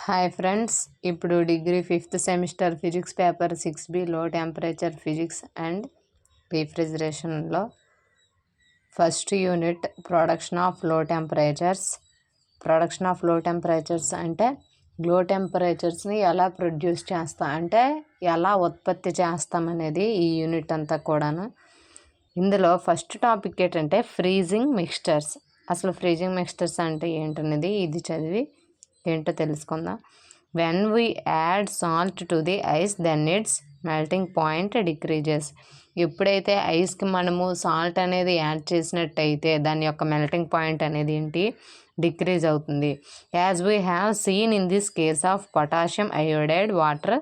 Hi friends, ఇప్పుడు degree 5th semester physics paper 6B లో temperature physics and రిఫ్రిజిరేషన్లో first unit production of low temperatures. Production of low temperatures అంటే low టెంపరేచర్స్ని ఎలా produce చేస్తాం అంటే ఎలా ఉత్పత్తి చేస్తామనేది ఈ యూనిట్ అంతా కూడాను. ఇందులో ఫస్ట్ టాపిక్ ఏంటంటే ఫ్రీజింగ్ మిక్స్చర్స్. అసలు ఫ్రీజింగ్ మిక్స్చర్స్ అంటే ఏంటనేది ఇది చదివి ఏంటో తెలుసుకుందాం. When we add salt to the ice then its melting point decreases. ఎప్పుడైతే ఐస్కి మనము సాల్ట్ అనేది యాడ్ చేసినట్టయితే దాని యొక్క మెల్టింగ్ పాయింట్ అనేది ఏంటి డిక్రీజ్ అవుతుంది. As we have seen in this case of potassium iodide water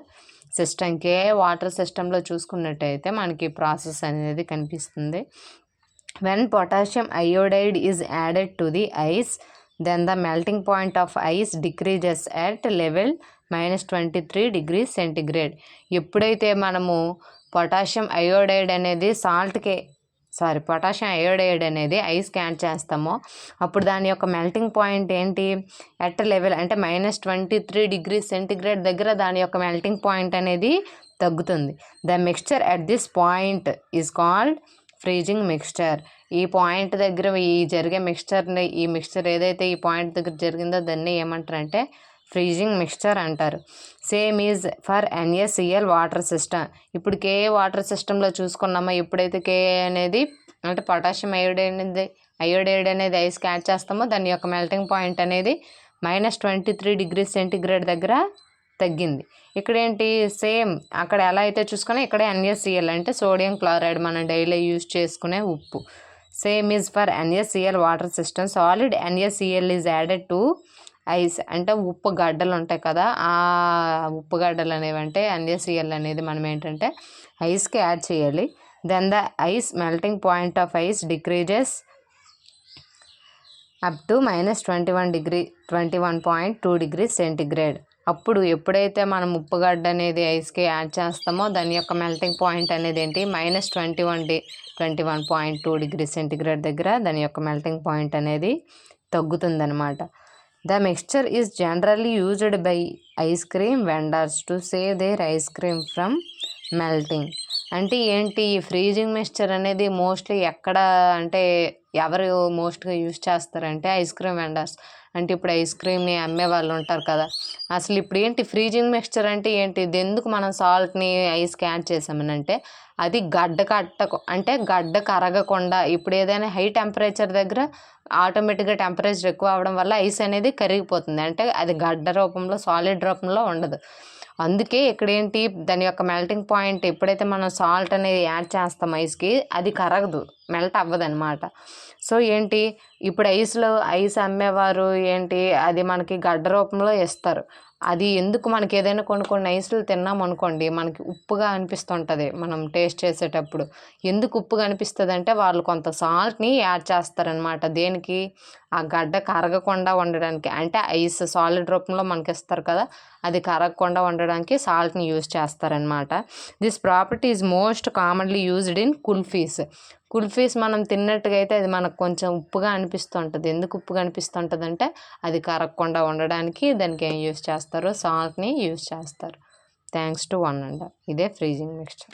system. Water సిస్టంలో చూసుకున్నట్టయితే మనకి ప్రాసెస్ అనేది కనిపిస్తుంది. When potassium iodide is added to the ice then the melting point of ice decreases at level -23 degrees centigrade. ఎప్పుడైతే మనము potassium iodide అనేది potassium iodide అనేది ఐస్కి add చేస్తామో అప్పుడు దాని యొక్క మెల్టింగ్ పాయింట్ ఏంటి ఎట్ లెవెల్ అంటే -23 degrees centigrade దగ్గర దాని యొక్క మెల్టింగ్ పాయింట్ అనేది తగ్గుతుంది. The mixture at this point is called freezing mixture. ఈ పాయింట్ దగ్గర జరిగే ఈ మిక్స్చర్ ఏదైతే ఈ పాయింట్ దగ్గర జరిగిందో దాన్ని ఏమంటారంటే ఫ్రీజింగ్ మిక్స్చర్ అంటారు. Same is for NaCl water system. ఇప్పుడు Ka వాటర్ సిస్టంలో చూసుకున్నామా, ఎప్పుడైతే Ka అనేది అంటే పొటాషియం అయోడైడ్ అనేది ఐస్కి యాడ్ చేస్తామో దాని యొక్క మెల్టింగ్ పాయింట్ అనేది -23 degrees centigrade దగ్గర తగ్గింది. ఇక్కడ ఏంటి సేమ్ అక్కడ ఎలా అయితే చూసుకున్నా ఇక్కడ NaCl అంటే సోడియం క్లోరైడ్ మనం డైలీ యూజ్ చేసుకునే ఉప్పు. Same is for NaCl water system. Solid NaCl is added to ice. అంటే ఉప్పు గడ్డలు ఉంటాయి కదా, ఆ ఉప్పు గడ్డలు అనేవి అంటే NaCl అనేది మనం ఏంటంటే ఐస్కి యాడ్ చేయాలి. Then the ice melting point of ice decreases up to -21.2 degrees centigrade. అప్పుడు ఎప్పుడైతే మనం ఉప్పుగడ్డ అనేది ఐస్కి యాడ్ చేస్తామో దాని యొక్క మెల్టింగ్ పాయింట్ అనేది ఏంటి -21.2 degrees centigrade దగ్గర దాని యొక్క మెల్టింగ్ పాయింట్ అనేది తగ్గుతుందనమాట. The mixture is generally used by ice cream vendors to save their ice cream from melting. అంటే ఏంటి ఈ ఫ్రీజింగ్ మిక్స్చర్ అనేది మోస్ట్లీ ఎక్కడ అంటే ఎవరు మోస్ట్గా యూజ్ చేస్తారంటే ఐస్ క్రీమ్ వెండర్స్. అంటే ఇప్పుడు ఐస్ క్రీమ్ని అమ్మే వాళ్ళు ఉంటారు కదా, అసలు ఇప్పుడు ఏంటి ఫ్రీజింగ్ మిక్స్చర్ అంటే ఏంటి, ఇది ఎందుకు మనం సాల్ట్ని ఐస్కి యాడ్ చేసామని అంటే అది గడ్డ కరగకుండా ఇప్పుడు ఏదైనా హై టెంపరేచర్ దగ్గర ఆటోమేటిక్గా టెంపరేచర్ ఎక్కువ అవ్వడం వల్ల ఐస్ అనేది కరిగిపోతుంది. అంటే అది గడ్డ రూపంలో సాలిడ్ రూపంలో ఉండదు. అందుకే ఇక్కడ ఏంటి దాని యొక్క మెల్టింగ్ పాయింట్ ఎప్పుడైతే మనం సాల్ట్ అనేది యాడ్ చేస్తాం ఐస్కి అది కరగదు, మెల్ట్ అవ్వదు అనమాట. సో ఏంటి ఇప్పుడు ఐస్ అమ్మేవారు ఏంటి అది మనకి గడ్డ రూపంలో ఇస్తారు. అది ఎందుకు మనకి ఏదైనా కొన్ని ఐస్లు తిన్నామనుకోండి మనకి ఉప్పుగా అనిపిస్తుంటుంది మనం టేస్ట్ చేసేటప్పుడు. ఎందుకు ఉప్పుగా అనిపిస్తుంది అంటే వాళ్ళు కొంత సాల్ట్ని యాడ్ చేస్తారనమాట. దేనికి ఆ గడ్డ కరగకుండా ఉండడానికి, అంటే ఐస్ సాలిడ్ రూపంలో మనకి ఇస్తారు కదా, అది కరగకుండా ఉండడానికి సాల్ట్ని యూజ్ చేస్తారనమాట. This property is most commonly used in kulfis మనం తిన్నట్టుగా అయితే అది మనకు కొంచెం ఉప్పుగా అనిపిస్తుంటుంది. ఎందుకు ఉప్పుగా అనిపిస్తుంటుంది అంటే అది కరగకుండా ఉండడానికి దానికి ఏం యూజ్ చేస్తారు, సాల్ట్ని యూజ్ చేస్తారు. Thanks to one and all. ఇదే ఫ్రీజింగ్ మిక్స్చర్.